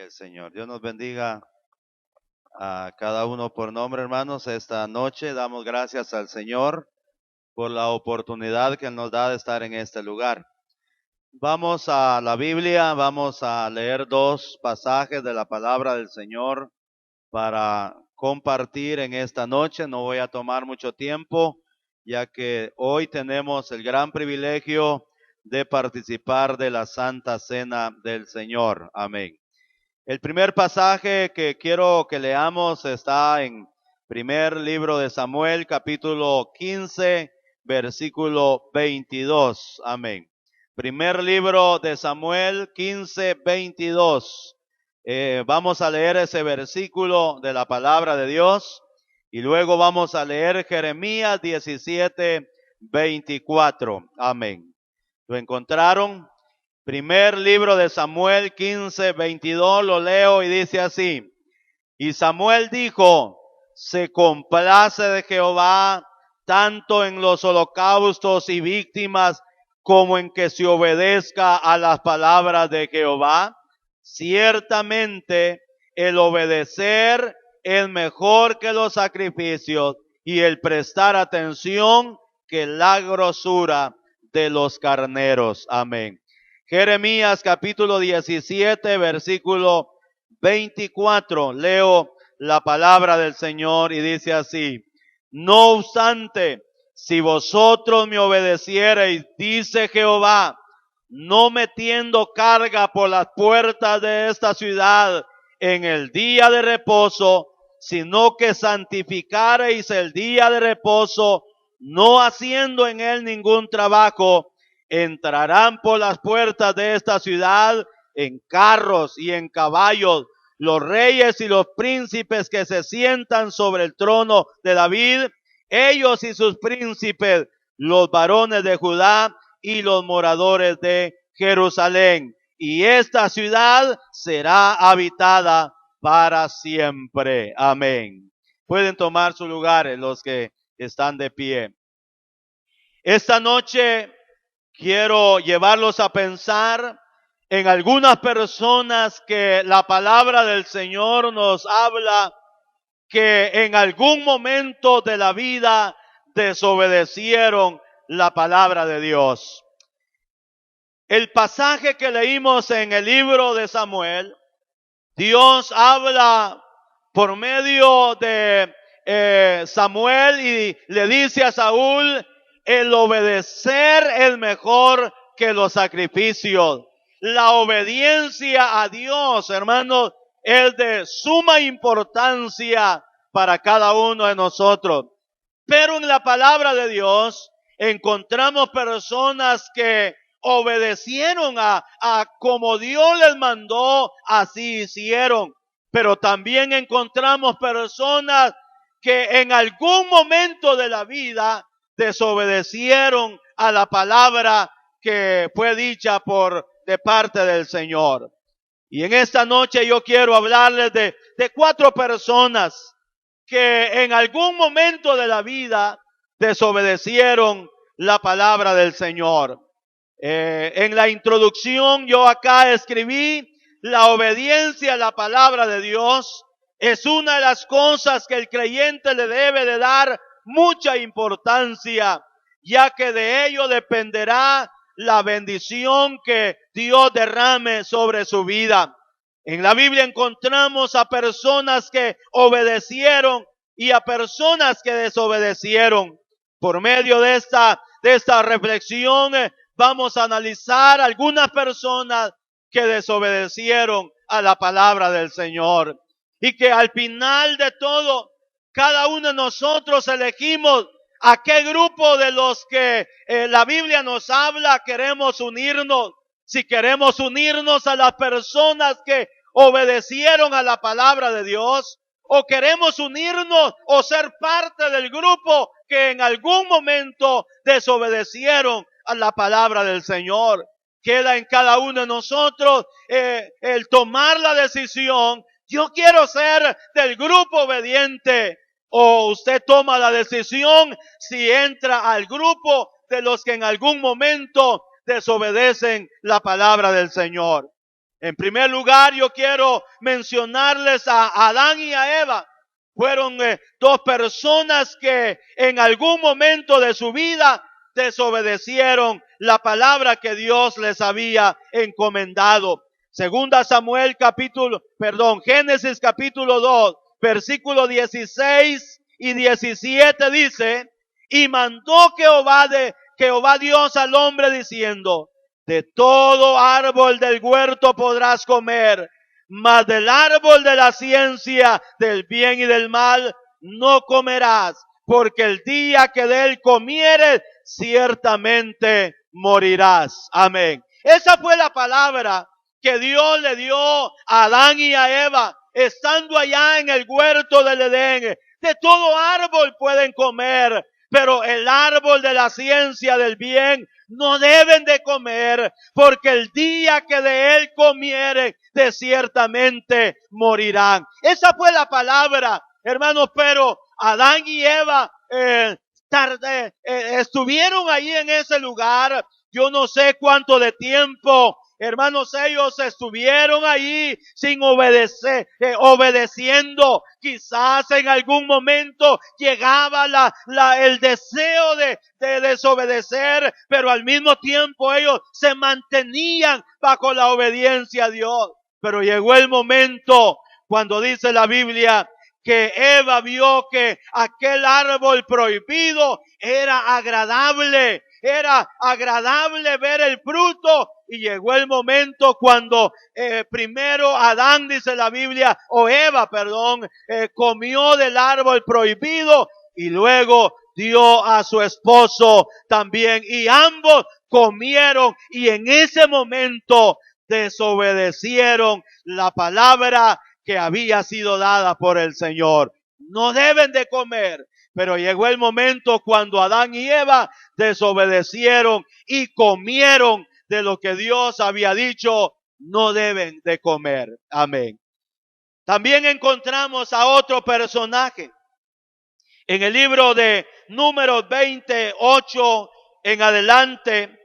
Gloria al Señor. Dios nos bendiga a cada uno por nombre, hermanos. Esta noche damos gracias al Señor por la oportunidad que nos da de estar en este lugar. Vamos a la Biblia, vamos a leer dos pasajes de la palabra del Señor para compartir en esta noche. No voy a tomar mucho tiempo, ya que hoy tenemos el gran privilegio de participar de la Santa Cena del Señor. Amén. El primer pasaje que quiero que leamos está en primer libro de Samuel, capítulo 15, versículo 22. Amén. Primer libro de Samuel 15, 22. Vamos a leer ese versículo de la palabra de Dios y luego vamos a leer Jeremías 17, 24. Amén. ¿Lo encontraron? Primer libro de Samuel 15, 22, lo leo y dice así: y Samuel dijo, se complace de Jehová tanto en los holocaustos y víctimas como en que se obedezca a las palabras de Jehová. Ciertamente el obedecer es mejor que los sacrificios y el prestar atención que la grosura de los carneros. Amén. Jeremías capítulo 17, versículo 24. Leo la palabra del Señor y dice así: no obstante, si vosotros me obedeciereis, dice Jehová, no metiendo carga por las puertas de esta ciudad en el día de reposo, sino que santificareis el día de reposo, no haciendo en él ningún trabajo, entrarán por las puertas de esta ciudad en carros y en caballos los reyes y los príncipes que se sientan sobre el trono de David, ellos y sus príncipes, los varones de Judá y los moradores de Jerusalén. Y esta ciudad será habitada para siempre. Amén. Pueden tomar sus lugares los que están de pie. Esta noche quiero llevarlos a pensar en algunas personas que la palabra del Señor nos habla que en algún momento de la vida desobedecieron la palabra de Dios. El pasaje que leímos en el libro de Samuel, Dios habla por medio de Samuel y le dice a Saúl, el obedecer es mejor que los sacrificios. La obediencia a Dios, hermanos, es de suma importancia para cada uno de nosotros. Pero en la palabra de Dios encontramos personas que obedecieron a como Dios les mandó, así hicieron. Pero también encontramos personas que en algún momento de la vida desobedecieron a la palabra que fue dicha de parte del Señor. Y en esta noche yo quiero hablarles de 4 personas que en algún momento de la vida desobedecieron la palabra del Señor. En la introducción yo acá escribí: la obediencia a la palabra de Dios es una de las cosas que el creyente le debe de dar mucha importancia, ya que de ello dependerá la bendición que Dios derrame sobre su vida. En la Biblia encontramos a personas que obedecieron y a personas que desobedecieron. Por medio de esta reflexión vamos a analizar algunas personas que desobedecieron a la palabra del Señor y que al final de todo, cada uno de nosotros elegimos a qué grupo de los que la Biblia nos habla queremos unirnos. Si queremos unirnos a las personas que obedecieron a la palabra de Dios, o queremos unirnos o ser parte del grupo que en algún momento desobedecieron a la palabra del Señor. Queda en cada uno de nosotros el tomar la decisión: yo quiero ser del grupo obediente. O usted toma la decisión si entra al grupo de los que en algún momento desobedecen la palabra del Señor. En primer lugar, yo quiero mencionarles a Adán y a Eva. Fueron dos personas que en algún momento de su vida desobedecieron la palabra que Dios les había encomendado. Génesis capítulo 2, versículo 16 y 17 dice: y mandó Jehová Dios al hombre diciendo: de todo árbol del huerto podrás comer, mas del árbol de la ciencia del bien y del mal no comerás, porque el día que de él comieres, ciertamente morirás. Amén. Esa fue la palabra que Dios le dio a Adán y a Eva, estando allá en el huerto del Edén. De todo árbol pueden comer, pero el árbol de la ciencia del bien no deben de comer, porque el día que de él comieren, de ciertamente morirán. Esa fue la palabra, hermanos, pero Adán y Eva estuvieron ahí en ese lugar. Yo no sé cuánto de tiempo, hermanos, ellos estuvieron ahí sin obedecer, obedeciendo. Quizás en algún momento llegaba el deseo de desobedecer, pero al mismo tiempo ellos se mantenían bajo la obediencia a Dios. Pero llegó el momento cuando dice la Biblia que Eva vio que aquel árbol prohibido era agradable ver el fruto, y llegó el momento cuando primero Adán, dice la Biblia, o Eva, perdón, comió del árbol prohibido y luego dio a su esposo también, y ambos comieron, y en ese momento desobedecieron la palabra que había sido dada por el Señor. No deben de comer. Pero llegó el momento cuando Adán y Eva desobedecieron y comieron de lo que Dios había dicho, no deben de comer. Amén. También encontramos a otro personaje. En el libro de Números 28 en adelante,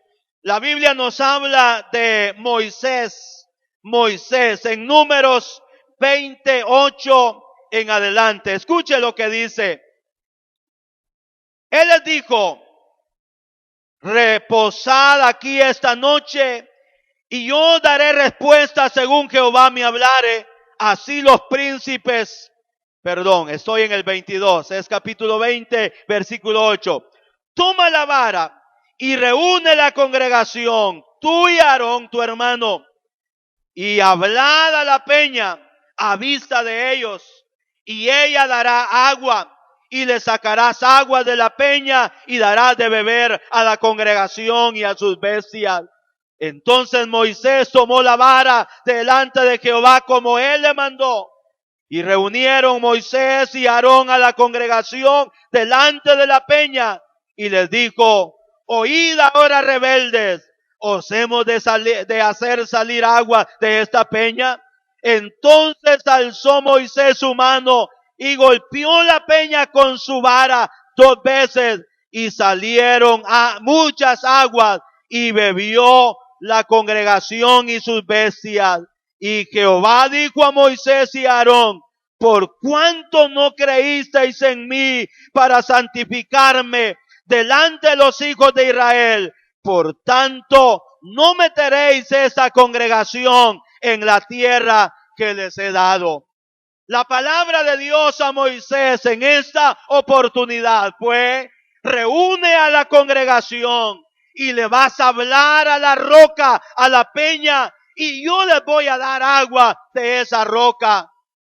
la Biblia nos habla de Moisés. Moisés, en Números 28 en adelante. Escuche lo que dice. Él les dijo: reposad aquí esta noche, y yo daré respuesta según Jehová me hablare. Así los príncipes, estoy en el 22, es capítulo 20, versículo 8. Toma la vara y reúne la congregación, tú y Aarón, tu hermano, y hablad a la peña a vista de ellos, y ella dará agua. Y le sacarás agua de la peña y darás de beber a la congregación y a sus bestias. Entonces Moisés tomó la vara delante de Jehová como él le mandó. Y reunieron Moisés y Aarón a la congregación delante de la peña. Y les dijo: oíd ahora, rebeldes, ¿os hemos de hacer salir agua de esta peña? Entonces alzó Moisés su mano y golpeó la peña con su vara 2 veces, y salieron muchas aguas, y bebió la congregación y sus bestias. Y Jehová dijo a Moisés y a Aarón: por cuanto no creísteis en mí para santificarme delante de los hijos de Israel, por tanto no meteréis esa congregación en la tierra que les he dado. La palabra de Dios a Moisés en esta oportunidad fue: reúne a la congregación y le vas a hablar a la roca, a la peña, y yo les voy a dar agua de esa roca.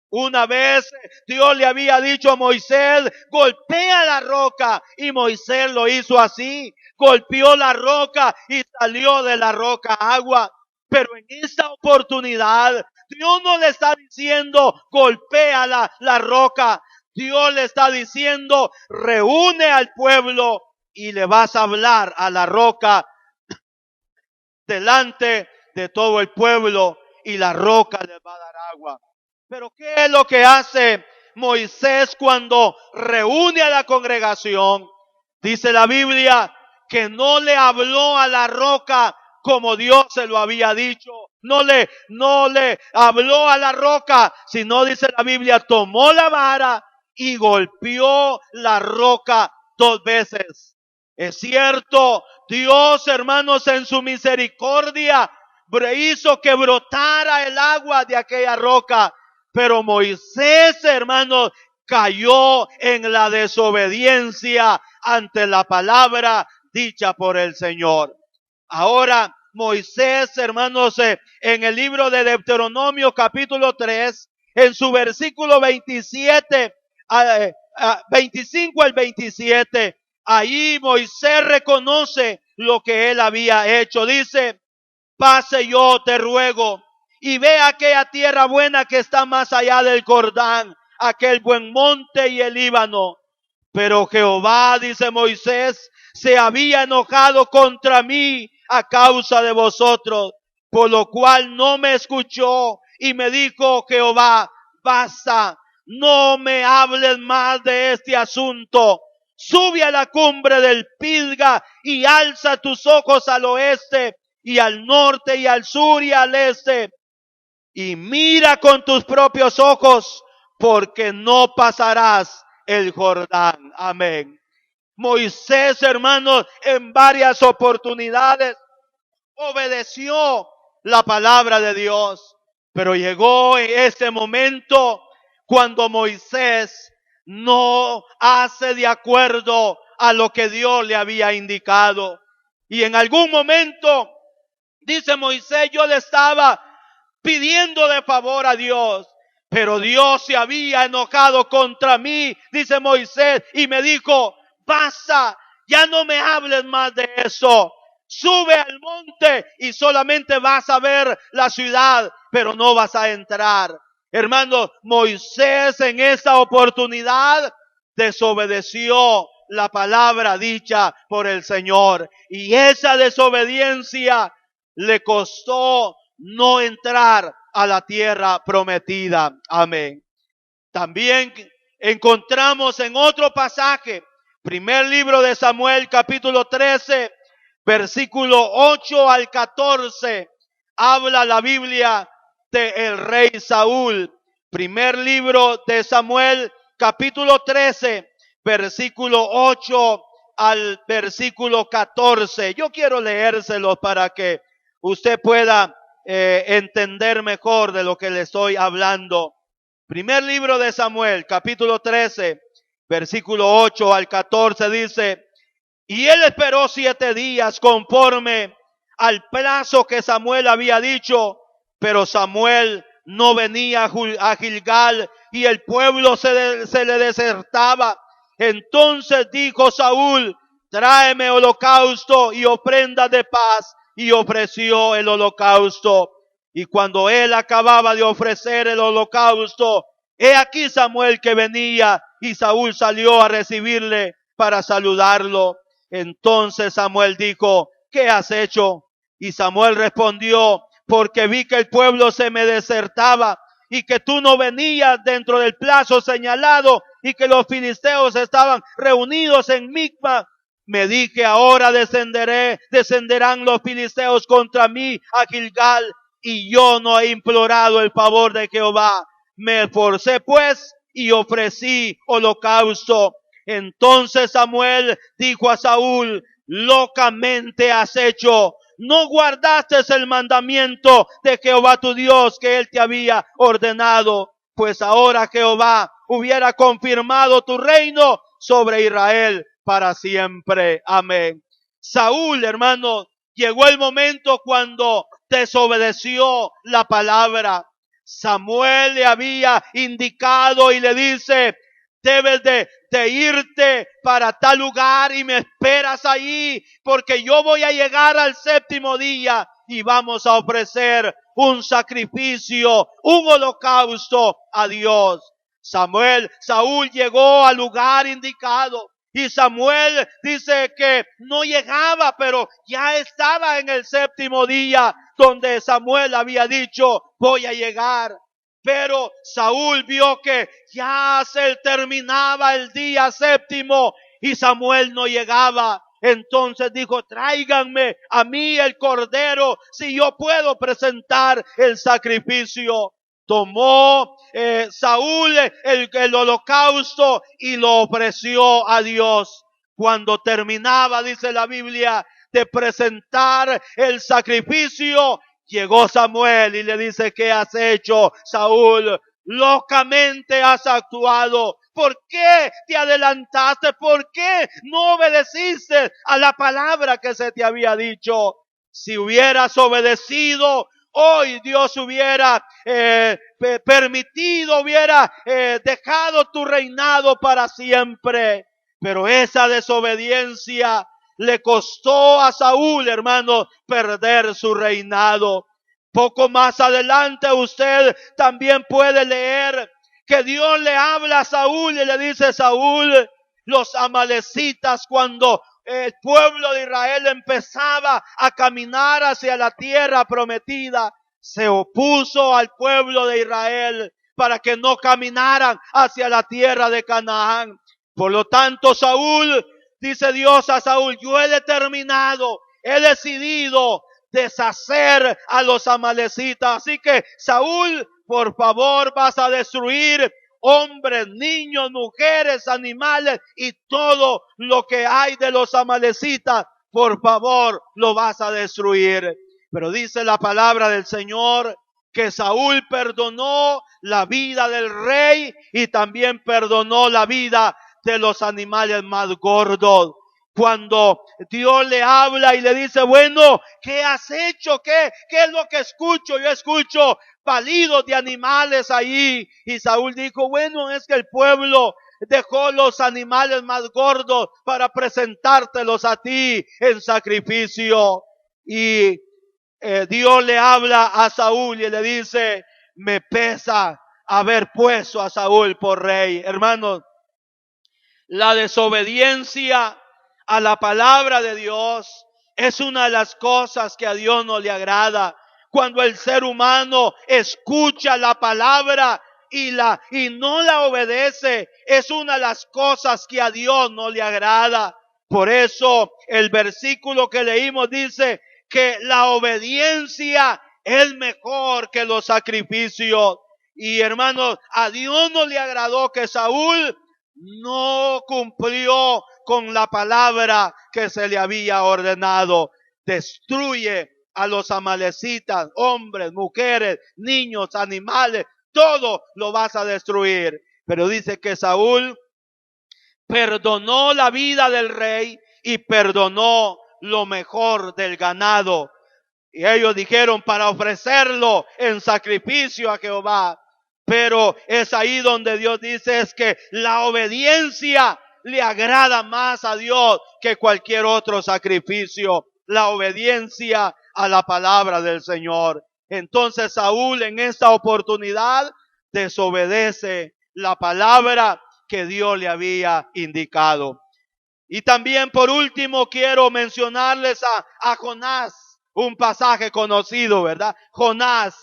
Una vez Dios le había dicho a Moisés: golpea la roca, y Moisés lo hizo así, golpeó la roca y salió de la roca agua. Pero en esta oportunidad Dios no le está diciendo golpea la roca. Dios le está diciendo: reúne al pueblo y le vas a hablar a la roca delante de todo el pueblo, y la roca le va a dar agua. Pero ¿qué es lo que hace Moisés cuando reúne a la congregación? Dice la Biblia que no le habló a la roca como Dios se lo había dicho. no le habló a la roca, sino dice la Biblia, tomó la vara y golpeó la roca 2 veces. Es cierto, Dios, hermanos, en su misericordia hizo que brotara el agua de aquella roca, pero Moisés, hermanos, cayó en la desobediencia ante la palabra dicha por el Señor. Ahora, Moisés, hermanos, en el libro de Deuteronomio capítulo 3, en su versículo 25 al 27, ahí Moisés reconoce lo que él había hecho. Dice, pase yo, te ruego, y ve aquella tierra buena que está más allá del Jordán, aquel buen monte y el Líbano. Pero Jehová, dice Moisés, se había enojado contra mí a causa de vosotros, por lo cual no me escuchó, y me dijo Jehová, basta, no me hables más de este asunto. Sube a la cumbre del Pisga y alza tus ojos al oeste y al norte y al sur y al este, y mira con tus propios ojos, porque no pasarás el Jordán. Amén. Moisés, hermanos, en varias oportunidades obedeció la palabra de Dios, pero llegó en ese momento cuando Moisés no hace de acuerdo a lo que Dios le había indicado. Y en algún momento, dice Moisés, yo le estaba pidiendo de favor a Dios, pero Dios se había enojado contra mí, dice Moisés, y me dijo, basta, ya no me hables más de eso. Sube al monte y solamente vas a ver la ciudad, pero no vas a entrar. Hermano, Moisés en esa oportunidad desobedeció la palabra dicha por el Señor, y esa desobediencia le costó no entrar a la tierra prometida. Amén. También encontramos en otro pasaje, primer libro de Samuel, capítulo 13, versículo 8 al 14, habla la Biblia de el rey Saúl. Primer libro de Samuel, capítulo 13, versículo 8 al versículo 14. Yo quiero leérselo para que usted pueda entender mejor de lo que le estoy hablando. Primer libro de Samuel, capítulo 13, versículo 8 al 14 dice, y él esperó 7 días conforme al plazo que Samuel había dicho, pero Samuel no venía a Gilgal y el pueblo se le desertaba. Entonces dijo Saúl, tráeme holocausto y ofrenda de paz, y ofreció el holocausto. Y cuando él acababa de ofrecer el holocausto, he aquí Samuel que venía, y Saúl salió a recibirle para saludarlo. Entonces Samuel dijo, ¿qué has hecho? Y Samuel respondió, porque vi que el pueblo se me desertaba y que tú no venías dentro del plazo señalado y que los filisteos estaban reunidos en Micma. Me dije, ahora descenderán los filisteos contra mí a Gilgal, y yo no he implorado el favor de Jehová. Me esforcé pues y ofrecí holocausto. Entonces Samuel dijo a Saúl, locamente has hecho. No guardaste el mandamiento de Jehová tu Dios que él te había ordenado, pues ahora Jehová hubiera confirmado tu reino sobre Israel para siempre. Amén. Saúl, hermano, llegó el momento cuando desobedeció la palabra. Samuel le había indicado y le dice, debes de irte para tal lugar y me esperas ahí, porque yo voy a llegar al 7º día y vamos a ofrecer un sacrificio, un holocausto a Dios. Saúl llegó al lugar indicado y Samuel dice que no llegaba, pero ya estaba en el 7º día donde Samuel había dicho, voy a llegar. Pero Saúl vio que ya se terminaba el día 7º y Samuel no llegaba. Entonces dijo, tráiganme a mí el cordero, si yo puedo presentar el sacrificio. Tomó Saúl el holocausto y lo ofreció a Dios. Cuando terminaba, dice la Biblia, de presentar el sacrificio, llegó Samuel y le dice, ¿qué has hecho, Saúl? Locamente has actuado. ¿Por qué te adelantaste? ¿Por qué no obedeciste a la palabra que se te había dicho? Si hubieras obedecido, hoy Dios hubiera permitido, hubiera dejado tu reinado para siempre. Pero esa desobediencia le costó a Saúl, hermano, perder su reinado. Poco más adelante usted también puede leer que Dios le habla a Saúl y le dice, Saúl, los amalecitas, cuando el pueblo de Israel empezaba a caminar hacia la tierra prometida, se opuso al pueblo de Israel para que no caminaran hacia la tierra de Canaán. Por lo tanto, Saúl, dice Dios a Saúl, yo he determinado, he decidido deshacer a los amalecitas. Así que, Saúl, por favor, vas a destruir hombres, niños, mujeres, animales y todo lo que hay de los amalecitas. Por favor, lo vas a destruir. Pero dice la palabra del Señor que Saúl perdonó la vida del rey y también perdonó la vida de los animales más gordos. Cuando Dios le habla y le dice, bueno, ¿qué has hecho? ¿Qué es lo que escucho? Yo escucho palidos de animales ahí. Y Saúl dijo, bueno, es que el pueblo dejó los animales más gordos para presentártelos a ti en sacrificio. Y Dios le habla a Saúl y le dice, me pesa haber puesto a Saúl por rey. Hermanos, la desobediencia a la palabra de Dios es una de las cosas que a Dios no le agrada. Cuando el ser humano escucha la palabra y no la obedece, es una de las cosas que a Dios no le agrada. Por eso el versículo que leímos dice que la obediencia es mejor que los sacrificios. Y hermanos, a Dios no le agradó que Saúl no cumplió con la palabra que se le había ordenado. Destruye a los amalecitas, hombres, mujeres, niños, animales, todo lo vas a destruir. Pero dice que Saúl perdonó la vida del rey y perdonó lo mejor del ganado. Y ellos dijeron, para ofrecerlo en sacrificio a Jehová. Pero es ahí donde Dios dice es que la obediencia le agrada más a Dios que cualquier otro sacrificio. La obediencia a la palabra del Señor. Entonces Saúl en esta oportunidad desobedece la palabra que Dios le había indicado. Y también por último quiero mencionarles a Jonás, un pasaje conocido, ¿verdad? Jonás.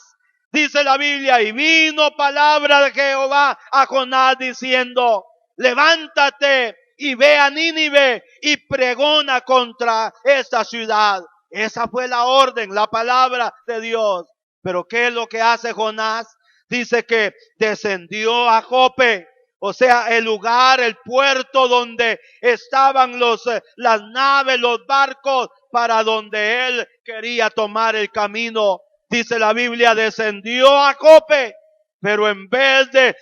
Dice la Biblia, y vino palabra de Jehová a Jonás diciendo, levántate y ve a Nínive y pregona contra esta ciudad. Esa fue la orden, la palabra de Dios. Pero ¿qué es lo que hace Jonás? Dice que descendió a Jope, o sea, el lugar, el puerto donde estaban las naves, los barcos, para donde él quería tomar el camino. Dice la Biblia, descendió a Jope, pero en vez de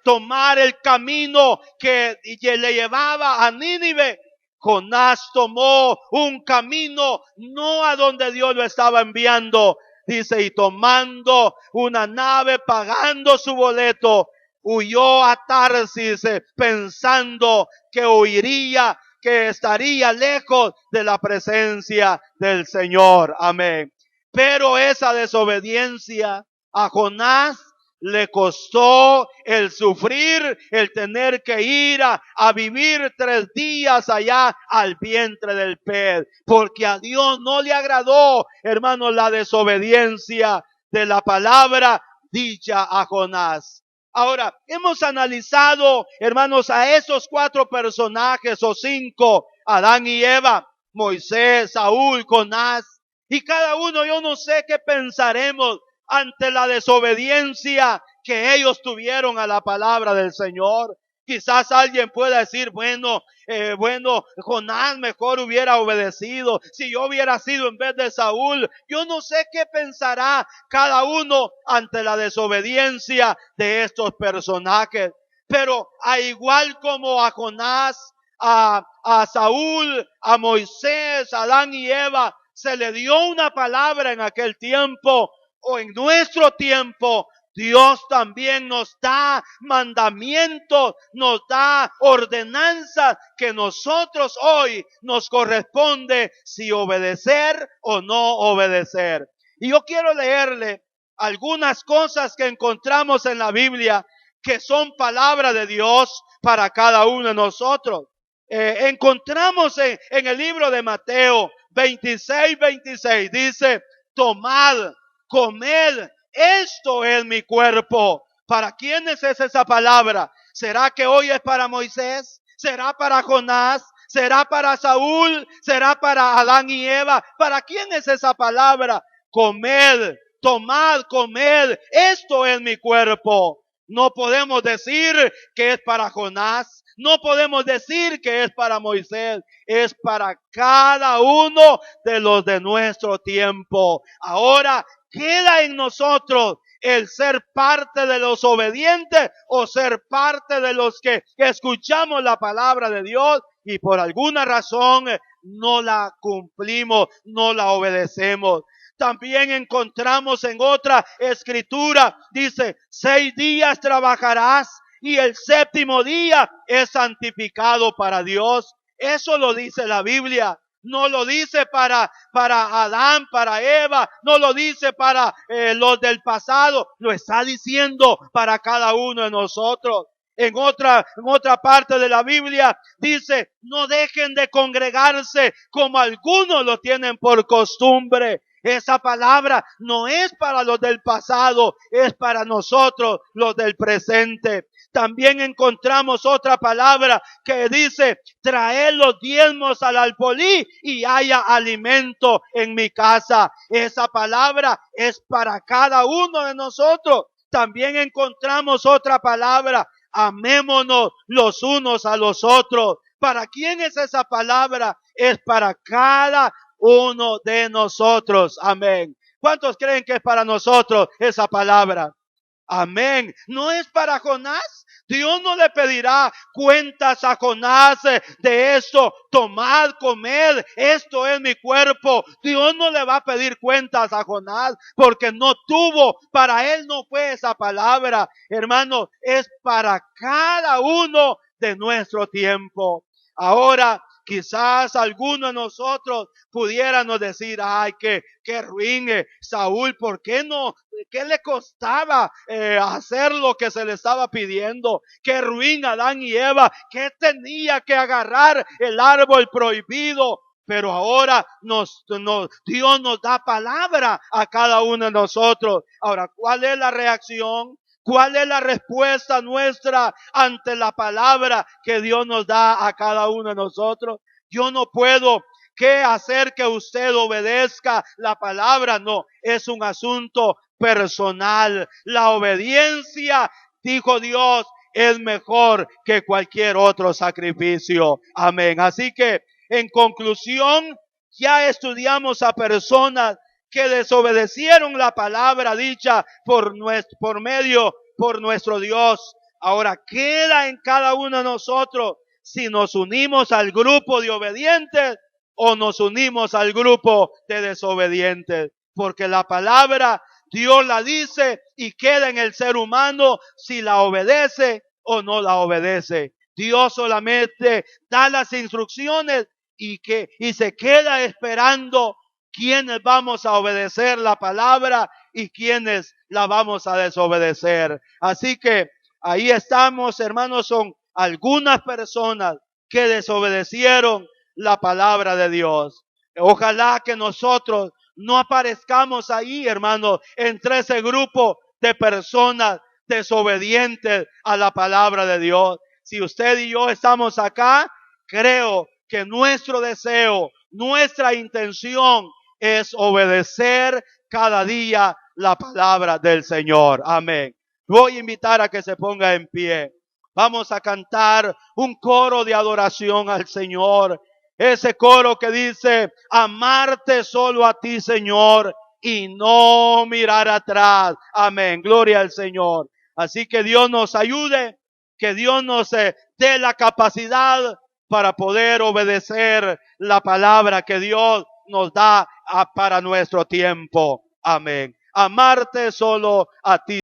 tomar el camino que le llevaba a Nínive, Jonás tomó un camino no a donde Dios lo estaba enviando. Dice, y tomando una nave, pagando su boleto, huyó a Tarsis pensando que huiría, que estaría lejos de la presencia del Señor. Amén. Pero esa desobediencia a Jonás le costó el sufrir, el tener que ir a vivir 3 días allá al vientre del pez. Porque a Dios no le agradó, hermanos, la desobediencia de la palabra dicha a Jonás. Ahora, hemos analizado, hermanos, a esos 4 personajes o 5, Adán y Eva. Moisés, Saúl, Jonás. Y cada uno, yo no sé qué pensaremos ante la desobediencia que ellos tuvieron a la palabra del Señor. Quizás alguien pueda decir, bueno, Jonás mejor hubiera obedecido. Si yo hubiera sido en vez de Saúl, yo no sé qué pensará cada uno ante la desobediencia de estos personajes. Pero a igual como a Jonás, a Saúl, a Moisés, a Adán y Eva, se le dio una palabra en aquel tiempo, o en nuestro tiempo, Dios también nos da mandamientos, nos da ordenanzas que nosotros hoy nos corresponde si obedecer o no obedecer. Y yo quiero leerle algunas cosas que encontramos en la Biblia que son palabra de Dios para cada uno de nosotros. Encontramos en el libro de Mateo 26, dice, tomad, comed, esto es mi cuerpo. ¿Para quiénes es esa palabra? ¿Será que hoy es para Moisés? ¿Será para Jonás? ¿Será para Saúl? ¿Será para Adán y Eva? ¿Para quién es esa palabra? Comed, tomad, comed, esto es mi cuerpo. No podemos decir que es para Jonás. No podemos decir que es para Moisés. Es para cada uno de los de nuestro tiempo. Ahora queda en nosotros el ser parte de los obedientes o ser parte de los que escuchamos la palabra de Dios y por alguna razón no la cumplimos, no la obedecemos. También encontramos en otra escritura, dice, 6 días trabajarás y el séptimo día es santificado para Dios. Eso lo dice la Biblia. No lo dice para Adán, para Eva, no lo dice para los del pasado, lo está diciendo para cada uno de nosotros. En otra parte de la Biblia dice, no dejen de congregarse como algunos lo tienen por costumbre. Esa palabra no es para los del pasado, es para nosotros los del presente. También encontramos otra palabra que dice, traed los diezmos al alfolí y haya alimento en mi casa. Esa palabra es para cada uno de nosotros. También encontramos otra palabra, amémonos los unos a los otros. ¿Para quién es esa palabra? Es para cada uno de nosotros. Amén. ¿Cuántos creen que es para nosotros esa palabra? Amén. ¿No es para Jonás? Dios no le pedirá cuentas a Jonás de esto. Tomad, comed, esto es mi cuerpo. Dios no le va a pedir cuentas a Jonás porque no tuvo, para él no fue esa palabra. Hermano, es para cada uno de nuestro tiempo. Ahora, quizás alguno de nosotros pudiéramos decir, ay, qué ruin, Saúl, ¿por qué no? ¿Qué le costaba hacer lo que se le estaba pidiendo? Qué ruin Adán y Eva, ¿qué tenía que agarrar el árbol prohibido? Pero ahora Dios nos da palabra a cada uno de nosotros. Ahora, ¿cuál es la reacción? ¿Cuál es la respuesta nuestra ante la palabra que Dios nos da a cada uno de nosotros? Yo no puedo hacer que usted obedezca la palabra. No, es un asunto personal. La obediencia, dijo Dios, es mejor que cualquier otro sacrificio. Amén. Así que, en conclusión, ya estudiamos a personas que desobedecieron la palabra dicha por nuestro Dios. Ahora queda en cada uno de nosotros si nos unimos al grupo de obedientes o nos unimos al grupo de desobedientes. Porque la palabra Dios la dice y queda en el ser humano si la obedece o no la obedece. Dios solamente da las instrucciones y se queda esperando quiénes vamos a obedecer la palabra y quiénes la vamos a desobedecer. Así que ahí estamos, hermanos, son algunas personas que desobedecieron la palabra de Dios. Ojalá que nosotros no aparezcamos ahí, hermanos, entre ese grupo de personas desobedientes a la palabra de Dios. Si usted y yo estamos acá, creo que nuestro deseo, nuestra intención es obedecer cada día la palabra del Señor. Amén. Voy a invitar a que se ponga en pie. Vamos a cantar un coro de adoración al Señor. Ese coro que dice, amarte solo a ti, Señor, y no mirar atrás. Amén. Gloria al Señor. Así que Dios nos ayude, que Dios nos dé la capacidad para poder obedecer la palabra que Dios nos da para nuestro tiempo. Amén. Amarte solo a ti.